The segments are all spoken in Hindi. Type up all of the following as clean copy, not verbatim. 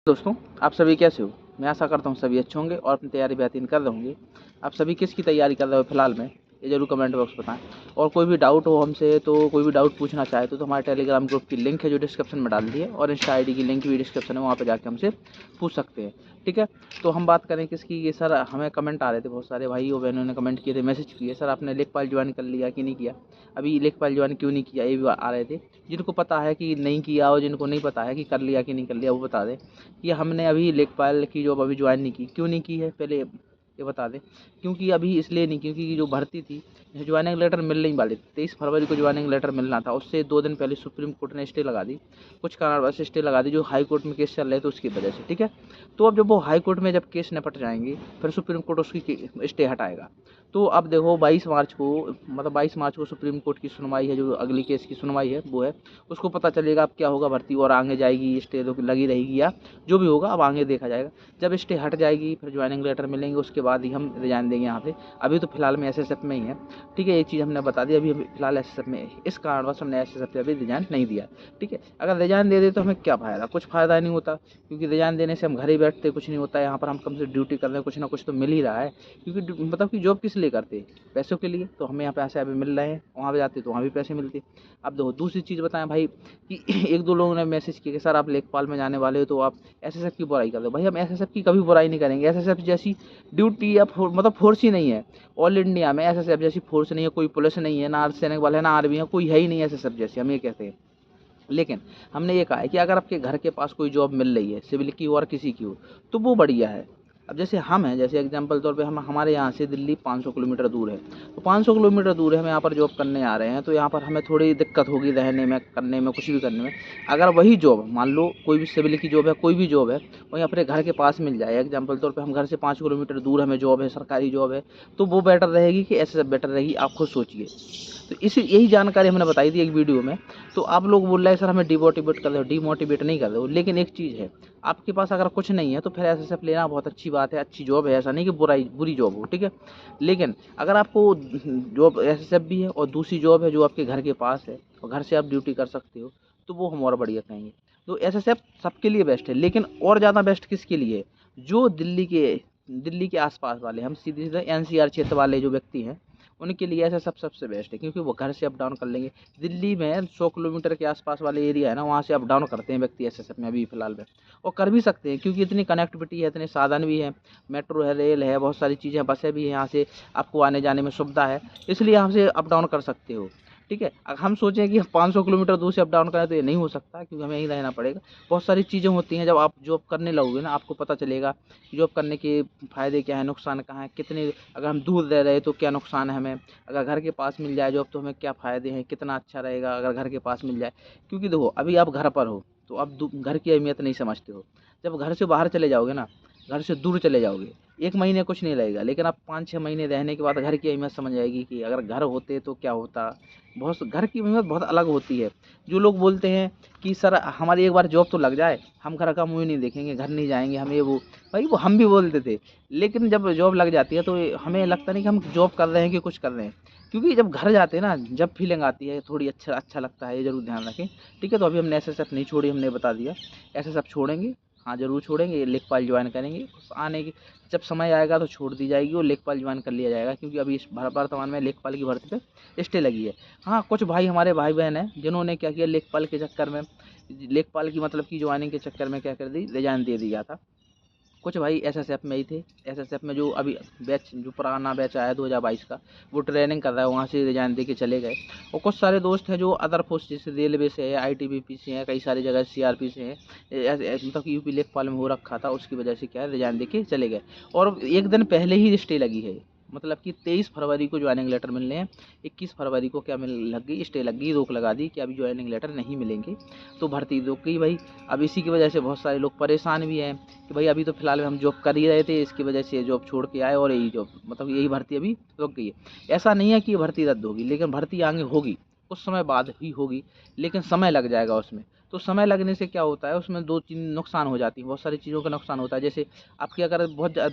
दोस्तों, आप सभी कैसे हो? मैं आशा करता हूँ सभी अच्छे होंगे और अपनी तैयारी बेहतरीन कर रहे होंगे। आप सभी किसकी तैयारी कर रहे हो फिलहाल में, ये जरूर कमेंट बॉक्स बताएं। और कोई भी डाउट हो हमसे, तो कोई भी डाउट पूछना चाहे तो हमारे टेलीग्राम ग्रुप की लिंक है जो डिस्क्रिप्शन में डाल दी है, और इंस्टा आईडी की लिंक भी डिस्क्रिप्शन है, वहाँ पे जाके हमसे पूछ सकते हैं। ठीक है, तो हम बात करें किसकी। ये सर हमें कमेंट आ रहे थे, बहुत सारे भाई और बहनों ने कमेंट किए थे, मैसेज किए, सर आपने लेखपाल ज्वाइन कर लिया कि नहीं किया, अभी लेखपाल ज्वाइन क्यों नहीं किया, ये भी आ रहे थे। जिनको पता है कि नहीं किया और जिनको नहीं पता है कि कर लिया कि नहीं कर लिया, वो बता दें कि हमने अभी लेखपाल की जॉब अभी ज्वाइन नहीं की। क्यों नहीं की है पहले ये बता दें। क्योंकि अभी इसलिए नहीं, क्योंकि जो भर्ती थी, ज्वाइनिंग लेटर मिलने ही वाली थी, 23 फरवरी को ज्वाइनिंग लेटर मिलना था। उससे 2 दिन पहले सुप्रीम कोर्ट ने स्टे लगा दी, कुछ कारणवश स्टे लगा दी, जो हाई कोर्ट में केस चल रहे थे उसकी वजह से। ठीक है, तो अब जब वो हाई कोर्ट में जब केस निपट जाएंगे, फिर सुप्रीम कोर्ट उसकी स्टे हटाएगा। तो अब देखो 22 मार्च को, मतलब 22 मार्च को सुप्रीम कोर्ट की सुनवाई है, जो अगली केस की सुनवाई है वो है, उसको पता चलेगा अब क्या होगा, भर्ती और आगे जाएगी, स्टे लगी रहेगी, या जो भी होगा अब आगे देखा जाएगा। जब स्टे हट जाएगी फिर ज्वाइनिंग लेटर मिलेंगे, उसके बाद ही हम रिजाइन देंगे यहाँ से। अभी तो फिलहाल में एसएसएफ में ही है। ठीक है, ये चीज़ हमने बता दी, अभी फिलहाल एसएसएफ में है, इस कारणवश हमने एसएसएफ पे अभी रिजाइन नहीं दिया। ठीक है, अगर रिजाइन दे दे तो हमें क्या फ़ायदा, कुछ फ़ायदा नहीं होता, क्योंकि रिजाइन देने से हम घर ही बैठते, कुछ नहीं होता। यहाँ पर हम कम से ड्यूटी कर रहे हैं, कुछ ना कुछ तो मिल ही रहा है। क्योंकि मतलब कि जॉब किस लिए करते हैं, पैसों के लिए, तो हमें यहाँ पैसे अभी मिल रहे हैं, वहाँ पे जाते तो वहाँ भी पैसे मिलते। अब देखो दूसरी चीज़ बताएं भाई, कि एक दो लोगों ने मैसेज किया कि सर आप लेखपाल में जाने वाले हो तो आप एसएसएफ की बुराई कर दो। भाई हम एसएसएफ की कभी बुराई नहीं करेंगे, एसएसएफ जैसी ड्यूटी या मतलब फोर्स ही नहीं है। ऑल इंडिया में एसएसएफ जैसी फोर्स नहीं है, कोई पुलिस नहीं है, ना अर्धसैनिक बल है, ना आर्मी है, कोई है ही नहीं एसएसएफ जैसी, हम ये कहते हैं। लेकिन हमने ये कहा है कि अगर आपके घर के पास कोई जॉब मिल रही है, सिविल की हो और किसी की हो, तो वो बढ़िया है। अब जैसे हम हैं, जैसे एग्जांपल तौर पे हम, हमारे यहाँ से दिल्ली 500 किलोमीटर दूर है, तो 500 किलोमीटर दूर है, हम यहाँ पर जॉब करने आ रहे हैं, तो यहाँ पर हमें थोड़ी दिक्कत होगी रहने में, करने में, कुछ भी करने में। अगर वही जॉब मान लो कोई भी सिविल की जॉब है, कोई भी जॉब है, वही अपने घर के पास मिल जाए, एग्जाम्पल तौर पर हम घर से 5 किलोमीटर दूर हमें जॉब है, सरकारी जॉब है, तो वो बेटर रहेगी कि ऐसे बेटर रहेगी, आप खुद सोचिए। तो इसी यही जानकारी हमने बताई थी एक वीडियो में। तो आप लोग बोल रहे हैं सर हमें डिमोटिवेट कर रहे हो, डिमोटिवेट नहीं कर रहे हो। लेकिन एक चीज़ है, आपके पास अगर कुछ नहीं है तो फिर एसएसएफ लेना बहुत अच्छी बात है, अच्छी जॉब है, ऐसा नहीं कि बुरी जॉब हो। ठीक है, लेकिन अगर आपको जॉब एसएसएफ भी है और दूसरी जॉब है जो आपके घर के पास है और घर से आप ड्यूटी कर सकते हो, तो वो हम और बढ़िया कहेंगे। तो एसएसएफ सबके लिए बेस्ट है, लेकिन और ज़्यादा बेस्ट किसके लिए है, जो दिल्ली के आसपास वाले, हम सीधे सीधे एनसीआर क्षेत्र वाले जो व्यक्ति हैं, उनके लिए ऐसा सबसे बेस्ट है, क्योंकि वो घर से अप डाउन कर लेंगे। दिल्ली में 100 किलोमीटर के आसपास वाले एरिया है ना, वहाँ से अप डाउन करते हैं व्यक्ति एसएसएफ में अभी फिलहाल में, और कर भी सकते हैं, क्योंकि इतनी कनेक्टिविटी है, इतने साधन भी हैं, मेट्रो है, रेल है, बहुत सारी चीज़ें हैं, बसें भी हैं, यहाँ से आपको आने जाने में सुविधा है, इसलिए यहाँ से अप डाउन कर सकते हो। ठीक है, अगर हम सोचें कि 500 किलोमीटर दूर से अप डाउन करें तो ये नहीं हो सकता, क्योंकि हमें यहीं रहना पड़ेगा। बहुत सारी चीज़ें होती हैं, जब आप जॉब करने लगोगे ना, आपको पता चलेगा कि जॉब करने के फ़ायदे क्या हैं, नुकसान कहाँ हैं, कितने, अगर हम दूर रह रहे तो क्या नुकसान है हमें, अगर घर के पास मिल जाए जॉब तो हमें क्या फ़ायदे हैं, कितना अच्छा रहेगा अगर घर के पास मिल जाए। क्योंकि देखो अभी आप घर पर हो तो आप घर की अहमियत नहीं समझते हो। जब घर से बाहर चले जाओगे ना, घर से दूर चले जाओगे, 1 महीने कुछ नहीं लगेगा, लेकिन आप 5-6 महीने रहने के बाद घर की अहमियत समझ आएगी कि अगर घर होते तो क्या होता। बहुत घर की अहमियत बहुत अलग होती है। जो लोग बोलते हैं कि सर हमारी एक बार जॉब तो लग जाए, हम घर का मुँह नहीं देखेंगे, घर नहीं जाएंगे, हम ये वो, भाई वो हम भी बोलते थे। लेकिन जब जॉब लग जाती है तो हमें लगता नहीं कि हम जॉब कर रहे हैं कि कुछ कर रहे हैं, क्योंकि जब घर जाते हैं ना, जब फीलिंग आती है थोड़ी अच्छा अच्छा लगता है, ये ज़रूर ध्यान रखें। ठीक है, तो अभी हमने एसएसएफ नहीं छोड़ी, हमने बता दिया, एसएसएफ छोड़ेंगे, हाँ ज़रूर छोड़ेंगे, लेखपाल ज्वाइन करेंगे। आने की जब समय आएगा तो छोड़ दी जाएगी और लेखपाल ज्वाइन कर लिया जाएगा, क्योंकि अभी इस वर्तमान में लेखपाल की भर्ती पे स्टे लगी है। हाँ, कुछ भाई हमारे भाई बहन हैं जिन्होंने क्या किया, लेखपाल के चक्कर में, लेखपाल की मतलब की ज्वाइनिंग के चक्कर में क्या कर दी, रिजाइन दे दिया था। कुछ भाई एसएसएफ में ही थे, एसएसएफ में जो अभी बैच, जो पुराना बैच आया 2022 का, वो ट्रेनिंग कर रहा है, वहाँ से रिजाइन दे के चले गए। और कुछ सारे दोस्त हैं जो अदर फोर्स, जैसे रेलवे से है, आईटीबीपी से है, कई सारी जगह सीआरपी से हैं, मतलब कि यूपी लेखपाल में हो रखा था, उसकी वजह से क्या है, रिजाइन दे के चले गए। और एक दिन पहले ही स्टे लगी है, मतलब कि 23 फरवरी को ज्वाइनिंग लेटर मिलने हैं, 21 फरवरी को क्या मिल लग गई, स्टे लग गई, रोक लगा दी कि अभी ज्वाइनिंग लेटर नहीं मिलेंगे, तो भर्ती रुक गई भाई। अब इसी की वजह से बहुत सारे लोग परेशान भी हैं कि भाई अभी तो फिलहाल में हम जॉब कर ही रहे थे, इसकी वजह से जॉब छोड़ के आए और यही जॉब, मतलब यही भर्ती अभी रुक गई है। ऐसा नहीं है कि ये भर्ती रद्द होगी, लेकिन भर्ती आगे होगी, कुछ समय बाद ही होगी, लेकिन समय लग जाएगा उसमें। तो समय लगने से क्या होता है, उसमें 2 चीज़ नुकसान हो जाती हैं, बहुत सारी चीज़ों का नुकसान होता है। जैसे आपकी अगर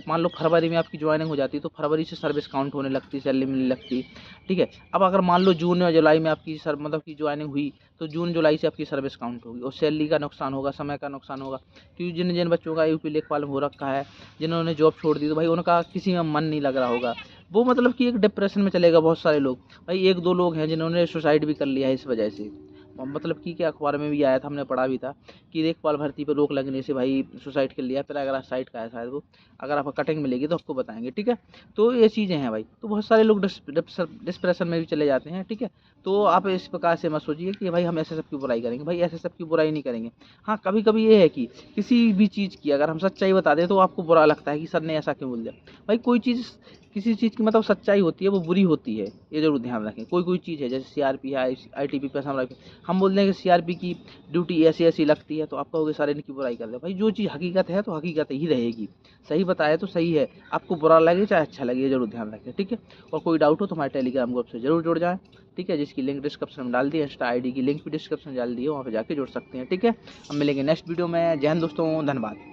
मान लो फरवरी में आपकी जॉइनिंग हो जाती है, तो फरवरी से सर्विस काउंट होने लगती है, सैलरी मिलने लगती है, ठीक है। अब अगर मान लो जून या जुलाई में आपकी मतलब की जॉइनिंग हुई, तो जून जुलाई से आपकी सर्विस काउंट होगी, और सैलरी का नुकसान होगा, समय का नुकसान होगा। क्योंकि जिन जिन बच्चों का यूपी लेखपाल में हो रखा है, जिन्होंने जॉब छोड़ दी, तो भाई उनका किसी में मन नहीं लग रहा होगा, वो मतलब कि एक डिप्रेशन में चलेगा बहुत सारे लोग। भाई 1-2 लोग हैं जिन्होंने सुसाइड भी कर लिया है इस वजह से। मतलब कि क्या अखबार में भी आया था, हमने पढ़ा भी था कि लेखपाल भर्ती पे रोक लगने से भाई सुसाइड कर लिया। फिर अगर साइड का है शायद वो, अगर आपको कटिंग मिलेगी तो आपको बताएंगे, ठीक है। तो ये चीज़ें हैं भाई, तो बहुत सारे लोग डिप्रेशन में भी चले जाते हैं, ठीक है। तो आप इस प्रकार से मत सोचिए कि भाई हम एसएसएफ की बुराई करेंगे, भाई एसएसएफ की बुराई नहीं करेंगे। हाँ, कभी कभी ये है कि किसी भी चीज़ की अगर हम सच्चाई बता दें तो आपको बुरा लगता है कि सर ने ऐसा क्यों बोल दिया। भाई कोई चीज़, किसी चीज़ की मतलब सच्चाई होती है वो बुरी होती है, ये ज़रूर ध्यान रखें। कोई चीज़ है जैसे सीआरपी है, आईटीबीपी पे हम बोल दें कि सीआरपी की ड्यूटी ऐसी-ऐसी लगती है, तो आप कहोगे सारे इनकी बुराई कर रहे हैं। भाई जो चीज़ हकीकत है तो हकीकत ही रहेगी, सही बताया तो सही है, आपको बुरा लगे चाहे अच्छा लगे, ये ज़रूर ध्यान रखें, ठीक है। और कोई डाउट हो तो हमारे टेलीग्राम ग्रुप से ज़रूर जुड़ जाएँ, ठीक है, जिसकी लिंक डिस्क्रिप्शन में डाल दी है, इंस्टा आईडी की लिंक भी डिस्क्रिप्शन में डाल दी है, वहाँ पे जाके जुड़ सकते हैं, ठीक है। अब मिलेंगे नेक्स्ट वीडियो में। जय हिंद दोस्तों, धन्यवाद।